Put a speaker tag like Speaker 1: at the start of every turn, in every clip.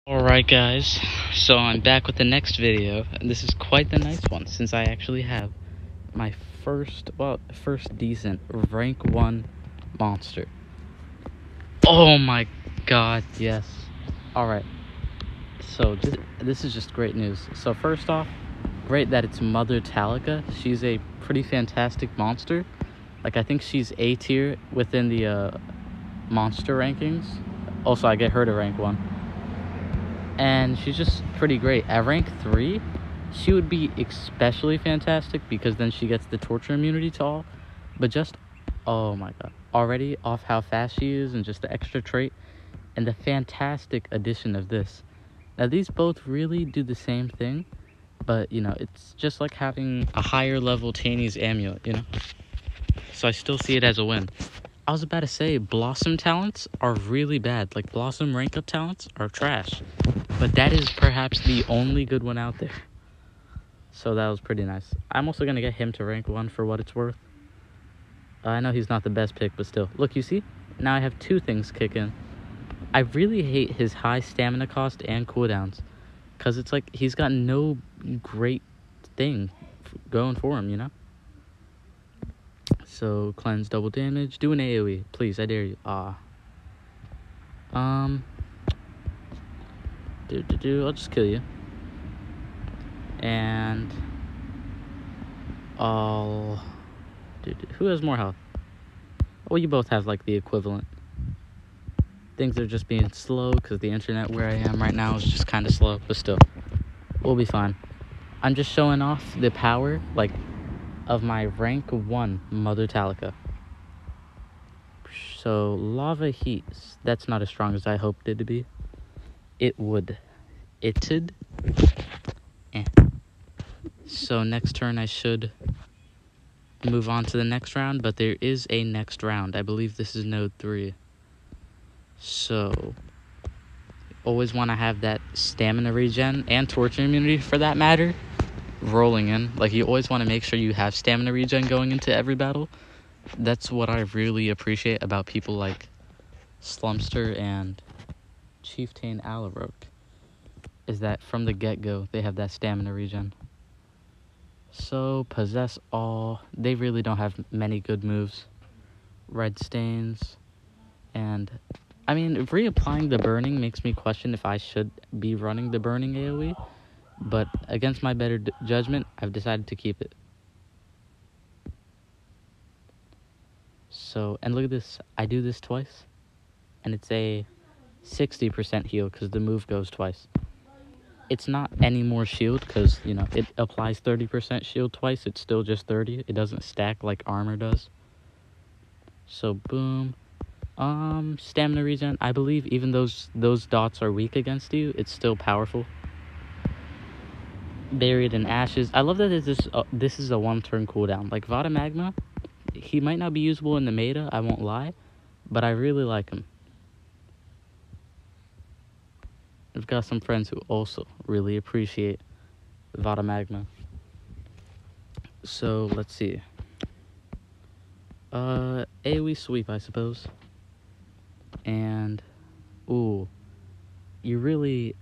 Speaker 1: Alright guys, so I'm back with the next video, and this is quite the nice one since I actually have my first decent rank 1 monster. Oh my god, yes. Alright, so this is just great news. So first off, great that it's Mother Talika. She's a pretty fantastic monster. Like, I think she's A tier within the monster rankings. Also, I get her to rank 1. And she's just pretty great. At rank 3, she would be especially fantastic because then she gets the torture immunity to all. But just, oh my god. Already off how fast she is and just the extra trait and the fantastic addition of this. Now these both really do the same thing, but you know, it's just like having a higher level Taney's amulet, you know? So I still see it as a win. I was about to say, Blossom talents are really bad. Like, Blossom rank up talents are trash. But that is perhaps the only good one out there. So that was pretty nice. I'm also going to get him to rank 1 for what it's worth. I know he's not the best pick, but still. Look, you see? Now I have 2 things kick in. I really hate his high stamina cost and cooldowns. Because it's like, he's got no great thing going for him, you know? So, cleanse, double damage. Do an AoE. Please, I dare you. I'll just kill you. And who has more health? Well, you both have, like, the equivalent. Things are just being slow because the internet where I am right now is just kind of slow. But still, we'll be fine. I'm just showing off the power, like, of my rank 1 Mother Talika. So, Lava Heat, that's not as strong as I hoped it to be. It'd. So next turn I should move on to the next round, but there is a next round. I believe this is node 3. So, always want to have that stamina regen and torture immunity for that matter rolling in. Like, you always want to make sure you have stamina regen going into every battle. That's what I really appreciate about people like Slumster and Chieftain Alaroke, is that from the get-go they have that stamina regen. So, possess all. They really don't have many good moves. Red stains. And, I mean, reapplying the burning makes me question if I should be running the burning AoE. But against my better judgment, I've decided to keep it. So, and look at this. I do this twice. And it's a 60% heal because the move goes twice. It's not any more shield because, you know, it applies 30% shield twice. It's still just 30. It doesn't stack like armor does. So, boom. Stamina regen. I believe even those dots are weak against you, it's still powerful. Buried in ashes. I love that this is a 1-turn cooldown. Like, Vada Magma, he might not be usable in the meta, I won't lie, but I really like him. I've got some friends who also really appreciate Vada Magma. So, let's see. AoE sweep, I suppose. And, ooh, you really,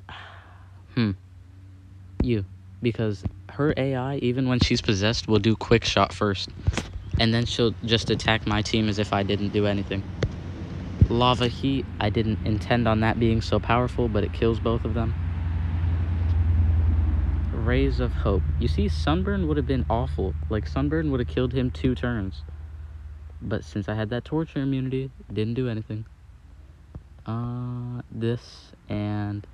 Speaker 1: because her AI, even when she's possessed, will do quick shot first, and then she'll just attack my team as if I didn't do anything. Lava Heat, I didn't intend on that being so powerful, but it kills both of them. Rays of Hope. You see, Sunburn would have been awful. Like, Sunburn would have killed him 2 turns. But since I had that torture immunity, it didn't do anything. This, and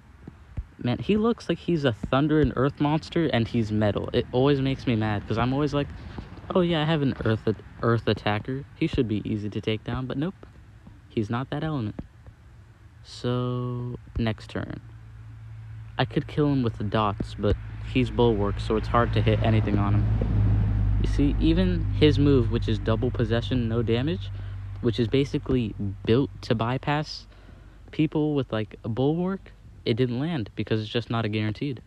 Speaker 1: man, he looks like he's a thunder and earth monster, and he's metal. It always makes me mad, because I'm always like, oh yeah, I have an earth attacker. He should be easy to take down, but nope. He's not that element. So, next turn. I could kill him with the dots, but he's bulwark, so it's hard to hit anything on him. You see, even his move, which is double possession, no damage, which is basically built to bypass people with, like, a bulwark, it didn't land because it's just not a guaranteed.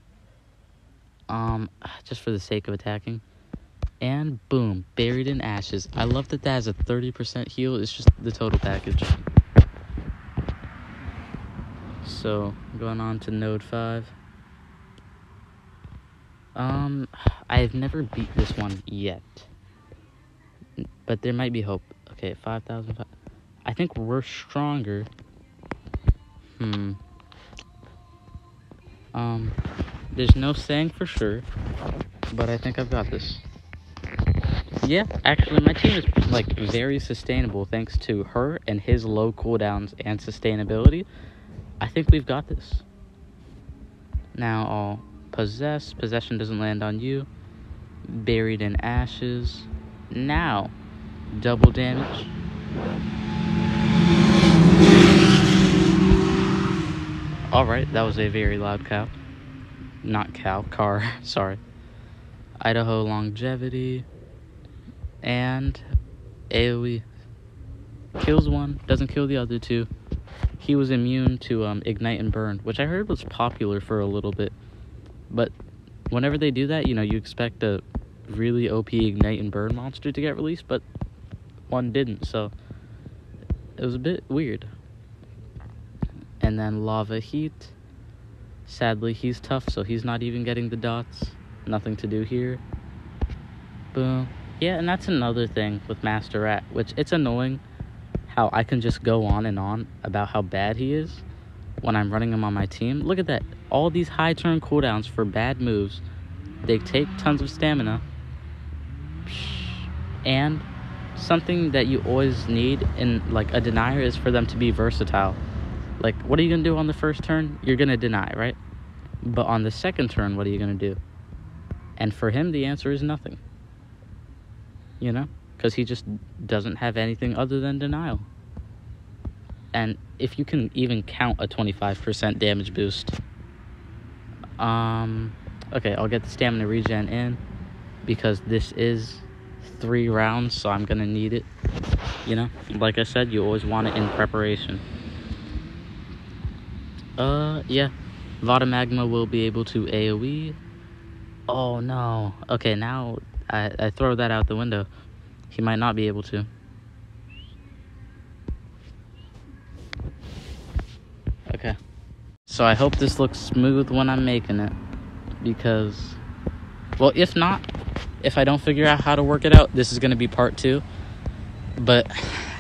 Speaker 1: Just for the sake of attacking. And boom, buried in ashes. I love that has a 30% heal. It's just the total package. So So, going on to node 5. I've never beat this one yet. But there might be hope. Okay, 5,000. I think we're stronger. There's no saying for sure, but I think I've got this. Yeah, actually, my team is, like, very sustainable thanks to her and his low cooldowns and sustainability. I think we've got this. Now I'll possess. Possession doesn't land on you. Buried in ashes. Now, double damage. Alright, that was a very loud cow. Not cow, car, sorry. Idaho longevity. And AoE. Kills one, doesn't kill the other two. He was immune to ignite and burn, which I heard was popular for a little bit. But whenever they do that, you know, you expect a really OP ignite and burn monster to get released, but one didn't, so it was a bit weird. And then lava heat. Sadly, he's tough, so he's not even getting the dots. Nothing to do here. Boom. Yeah, and that's another thing with Master Rat, which it's annoying how I can just go on and on about how bad he is when I'm running him on my team. Look at that. All these high turn cooldowns for bad moves. They take tons of stamina. And something that you always need in, like, a denier is for them to be versatile. Like, what are you going to do on the first turn? You're going to deny, right? But on the second turn, what are you going to do? And for him, the answer is nothing. You know? Because he just doesn't have anything other than denial. And if you can even count a 25% damage boost. Okay, I'll get the stamina regen in. Because this is 3 rounds, so I'm going to need it. You know? Like I said, you always want it in preparation. Yeah. Vada Magma will be able to AoE. Oh, no. Okay, now I throw that out the window. He might not be able to. Okay. So I hope this looks smooth when I'm making it. Because, well, if not, if I don't figure out how to work it out, this is going to be part 2. But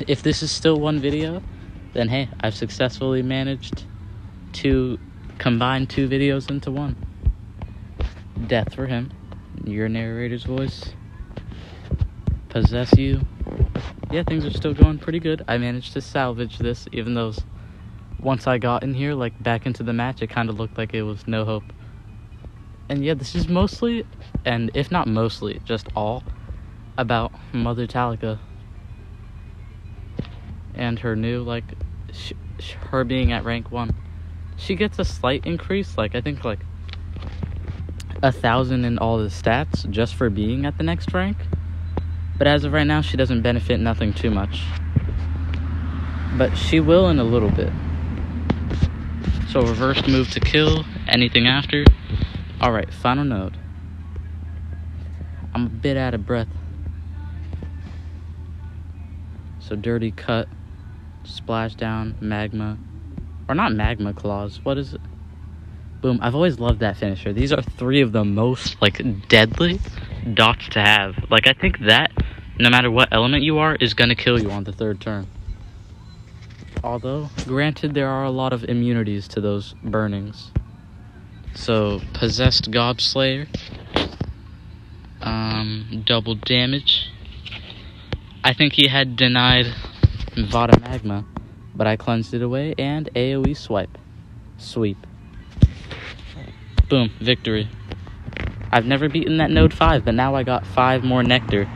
Speaker 1: if this is still one video, then hey, I've successfully managed to combine 2 videos into one. Death for him. Your narrator's voice. Possess you. Yeah, things are still going pretty good. I managed to salvage this, even though once I got in here, like, back into the match, it kind of looked like it was no hope. And yeah, this is mostly, and if not mostly, just all about Mother Talika. And her new, like, her being at rank 1. She gets a slight increase, like, I think, like, 1,000 in all the stats just for being at the next rank. But as of right now, she doesn't benefit nothing too much. But she will in a little bit. So reverse move to kill, anything after. Alright, final node. I'm a bit out of breath. So dirty cut, splash down, magma. Or not magma claws, what is it? Boom, I've always loved that finisher. These are 3 of the most, like, deadly dots to have. Like, I think that, no matter what element you are, is gonna kill you on the 3rd turn. Although, granted, there are a lot of immunities to those burnings. So, Possessed Gobslayer. Double damage. I think he had denied Vada Magma, but I cleansed it away, and AoE sweep. Boom, victory. I've never beaten that node 5, but now I got 5 more nectar.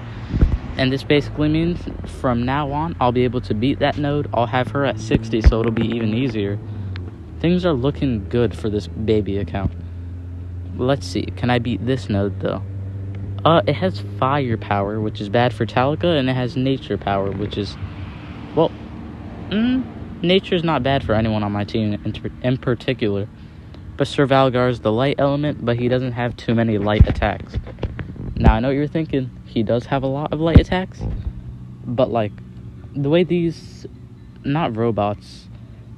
Speaker 1: And this basically means from now on, I'll be able to beat that node. I'll have her at 60, so it'll be even easier. Things are looking good for this baby account. Let's see, can I beat this node, though? It has fire power, which is bad for Talika, and it has nature power, which is, well, nature's not bad for anyone on my team in particular. But Sir Valgar's the light element, but he doesn't have too many light attacks. Now, I know what you're thinking. He does have a lot of light attacks. But, like, the way these, not robots,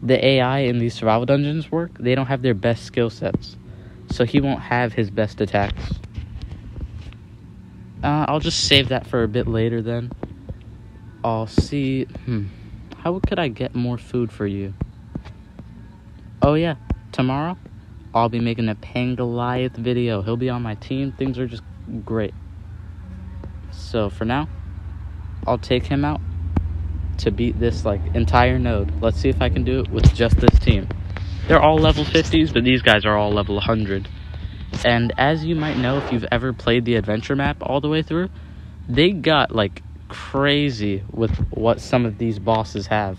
Speaker 1: the AI in these survival dungeons work, they don't have their best skill sets. So he won't have his best attacks. I'll just save that for a bit later then. I'll see... How could I get more food for you? Oh yeah, tomorrow I'll be making a Pangoliath video. He'll be on my team. Things are just great. So for now, I'll take him out to beat this like entire node. Let's see if I can do it with just this team. They're all level 50s, but these guys are all level 100. And as you might know, if you've ever played the adventure map all the way through, they got like crazy with what some of these bosses have.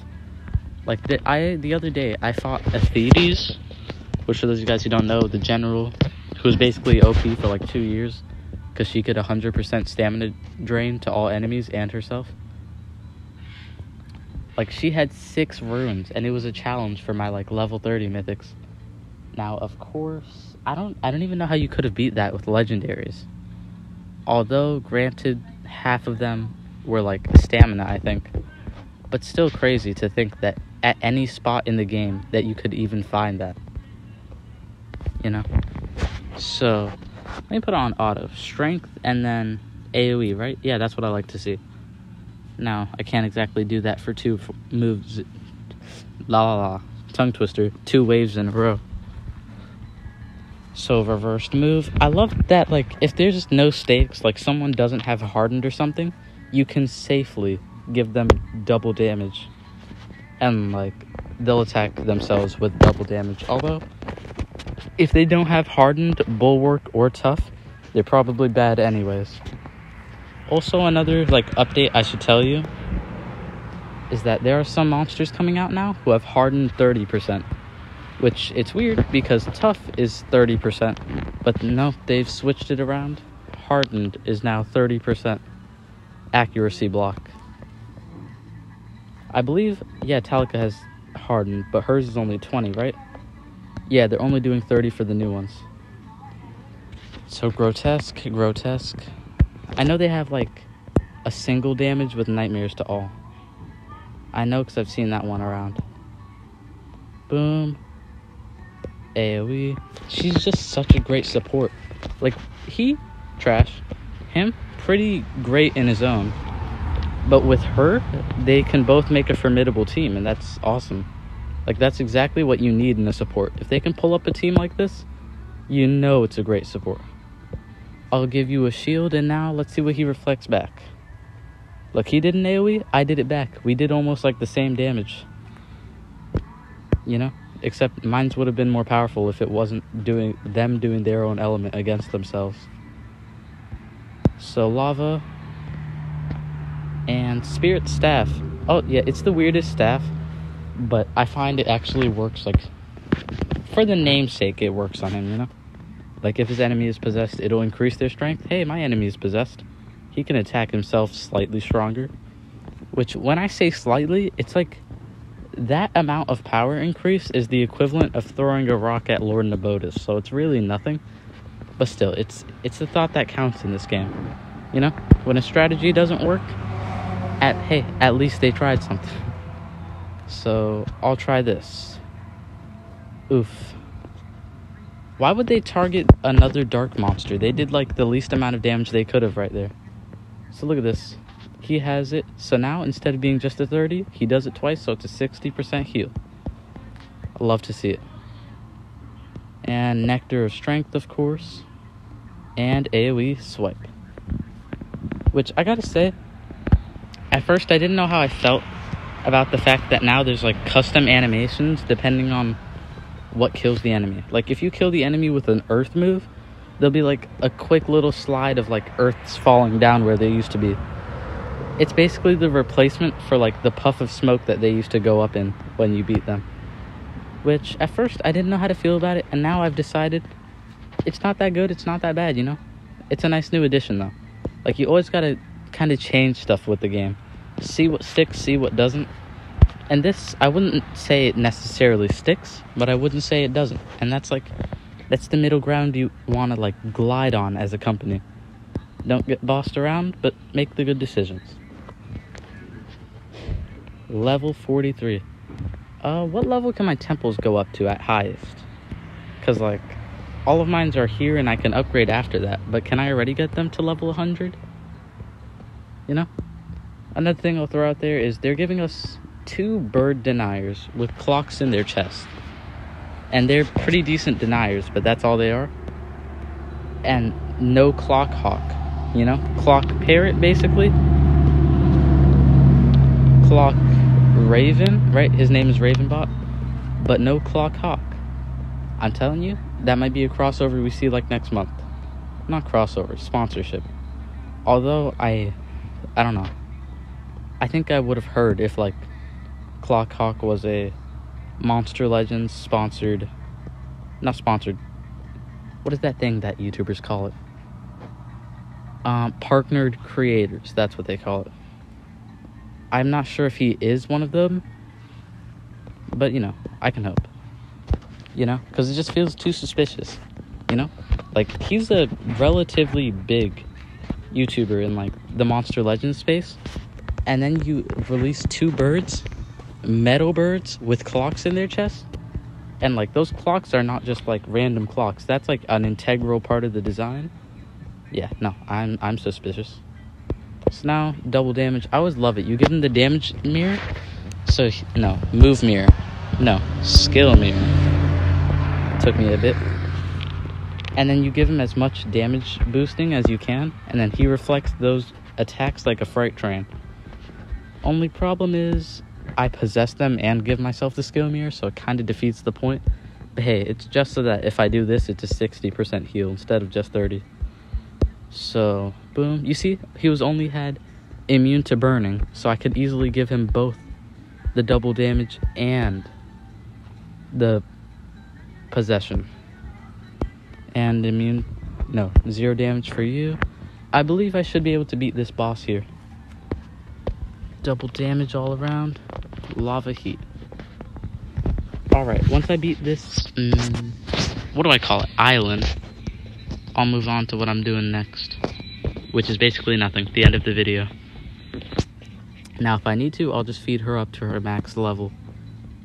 Speaker 1: Like the other day I fought Athedes, which for those of you guys who don't know, the general who was basically OP for like 2 years because she could 100% stamina drain to all enemies and herself. Like she had 6 runes and it was a challenge for my like level 30 mythics. Now of course I don't even know how you could have beat that with legendaries. Although granted half of them were like stamina, I think. But still crazy to think that at any spot in the game that you could even find that. You know? So, let me put on auto. Strength and then AoE, right? Yeah, that's what I like to see. Now, I can't exactly do that for 2 moves. Tongue twister. 2 waves in a row. So, reversed move. I love that, like, if there's no stakes, like someone doesn't have hardened or something, you can safely give them double damage. And, like, they'll attack themselves with double damage. Although, if they don't have hardened, bulwark, or tough, they're probably bad anyways. Also, another, like, update I should tell you is that there are some monsters coming out now who have hardened 30%. Which, it's weird, because tough is 30%. But no, they've switched it around. Hardened is now 30% accuracy block. I believe, yeah, Talika has hardened, but hers is only 20, right? Yeah, they're only doing 30 for the new ones. So, grotesque. I know they have, like, a single damage with nightmares to all. I know because I've seen that one around. Boom. AoE. She's just such a great support. Like, he, trash. Him, pretty great in his own. But with her, they can both make a formidable team, and that's awesome. Like, that's exactly what you need in a support. If they can pull up a team like this, you know it's a great support. I'll give you a shield, and now let's see what he reflects back. Look, he did an AoE, I did it back. We did almost like the same damage. You know? Except mine would have been more powerful if it wasn't doing their own element against themselves. So, lava and spirit staff. Oh, yeah, it's the weirdest staff, but I find it actually works, like, for the namesake, it works on him, you know? Like, if his enemy is possessed, it'll increase their strength. Hey, my enemy is possessed. He can attack himself slightly stronger. Which, when I say slightly, it's like, that amount of power increase is the equivalent of throwing a rock at Lord Nabotis, so it's really nothing. But still, it's the thought that counts in this game. You know? When a strategy doesn't work, at least they tried something. So, I'll try this. Oof. Why would they target another dark monster? They did, like, the least amount of damage they could have right there. So, look at this. He has it. So now, instead of being just a 30, he does it twice, so it's a 60% heal. I love to see it. And Nectar of Strength, of course. And AoE Swipe. Which, I gotta say, at first I didn't know how I felt about the fact that now there's, like, custom animations depending on what kills the enemy. Like, if you kill the enemy with an earth move, there'll be, like, a quick little slide of, like, earths falling down where they used to be. It's basically the replacement for, like, the puff of smoke that they used to go up in when you beat them. Which, at first, I didn't know how to feel about it, and now I've decided it's not that good, it's not that bad, you know? It's a nice new addition, though. Like, you always gotta kind of change stuff with the game. See what sticks, see what doesn't. And this, I wouldn't say it necessarily sticks, but I wouldn't say it doesn't. And that's, like, that's the middle ground you want to, like, glide on as a company. Don't get bossed around, but make the good decisions. Level 43. What level can my temples go up to at highest? Because, like, all of mines are here and I can upgrade after that. But can I already get them to level 100? You know? Another thing I'll throw out there is they're giving us 2 bird deniers with clocks in their chest. And they're pretty decent deniers, but that's all they are. And no clock hawk, you know? Clock parrot, basically. Clock raven, right? His name is Ravenbot. But no clock hawk. I'm telling you, that might be a crossover we see like next month. Not crossover, sponsorship. Although, I don't know. I think I would have heard if, like, Clock Hawk was a Monster Legends sponsored... Not sponsored. What is that thing that YouTubers call it? Partnered creators. That's what they call it. I'm not sure if he is one of them. But, you know, I can hope. You know? Because it just feels too suspicious. You know? Like, he's a relatively big YouTuber in, like, the Monster Legends space. And then you release 2 birds, metal birds with clocks in their chest. And, like, those clocks are not just, like, random clocks. That's, like, an integral part of the design. Yeah, no, I'm suspicious. So now, double damage. I always love it. You give him the damage mirror. So, no, move mirror. No, skill mirror. Took me a bit. And then you give him as much damage boosting as you can. And then he reflects those attacks like a freight train. Only problem is I possess them and give myself the skill mirror, so it kind of defeats the point. But hey, it's just so that if I do this, it's a 60% heal instead of just 30. So, boom. You see, he was only had immune to burning, so I could easily give him both the double damage and the possession. And immune, no, 0 damage for you. I believe I should be able to beat this boss here. Double damage all around. Lava heat. Alright, once I beat this, what do I call it? Island. I'll move on to what I'm doing next. Which is basically nothing. The end of the video. Now, if I need to, I'll just feed her up to her max level.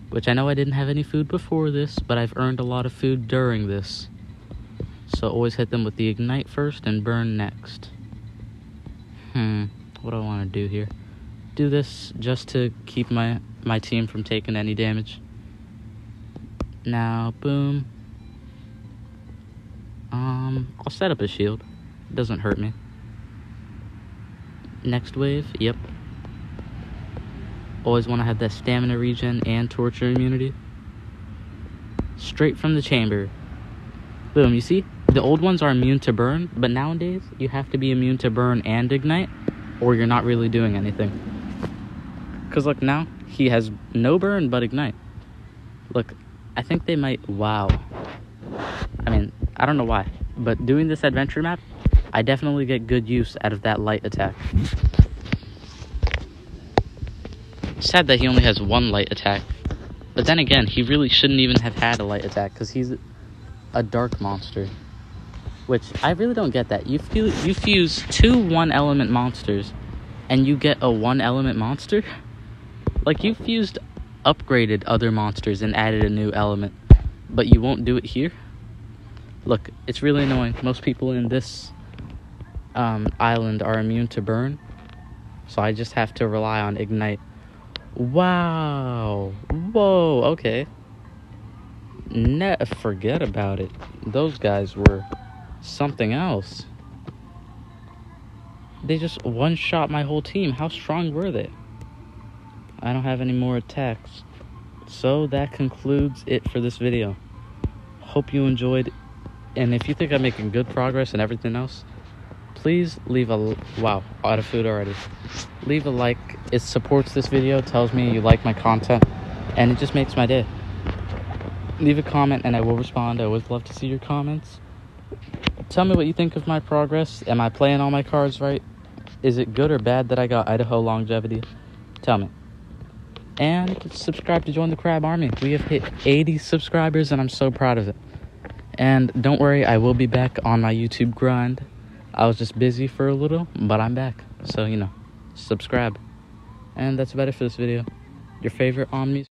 Speaker 1: Which I know I didn't have any food before this, but I've earned a lot of food during this. So always hit them with the ignite first and burn next. What do I want to do here? Do this just to keep my team from taking any damage. Now, boom. I'll set up a shield. It doesn't hurt me. Next wave, yep. Always want to have that stamina regen and torture immunity. Straight from the chamber. Boom, you see? The old ones are immune to burn, but nowadays you have to be immune to burn and ignite, or you're not really doing anything. Because look, now he has no burn but ignite. Look, I think they might... Wow. I mean, I don't know why, but doing this adventure map, I definitely get good use out of that light attack. Sad that he only has 1 light attack. But then again, he really shouldn't even have had a light attack, because he's a dark monster. Which, I really don't get that. You fuse 2 1-element monsters, and you get a 1-element monster? Like, you fused upgraded other monsters and added a new element, but you won't do it here? Look, it's really annoying. Most people in this island are immune to burn, so I just have to rely on ignite. Wow. Whoa, okay. Forget about it. Those guys were something else. They just one-shot my whole team. How strong were they? I don't have any more attacks. So that concludes it for this video. Hope you enjoyed. And if you think I'm making good progress and everything else, please leave a... Wow, out of food already. Leave a like. It supports this video, tells me you like my content, and it just makes my day. Leave a comment and I will respond. I always love to see your comments. Tell me what you think of my progress. Am I playing all my cards right? Is it good or bad that I got Idaho longevity? Tell me. And subscribe to join the Crab Army. We have hit 80 subscribers and I'm so proud of it. And don't worry, I will be back on my YouTube grind. I was just busy for a little, but I'm back. So, you know, subscribe. And that's about it for this video. Your favorite Omni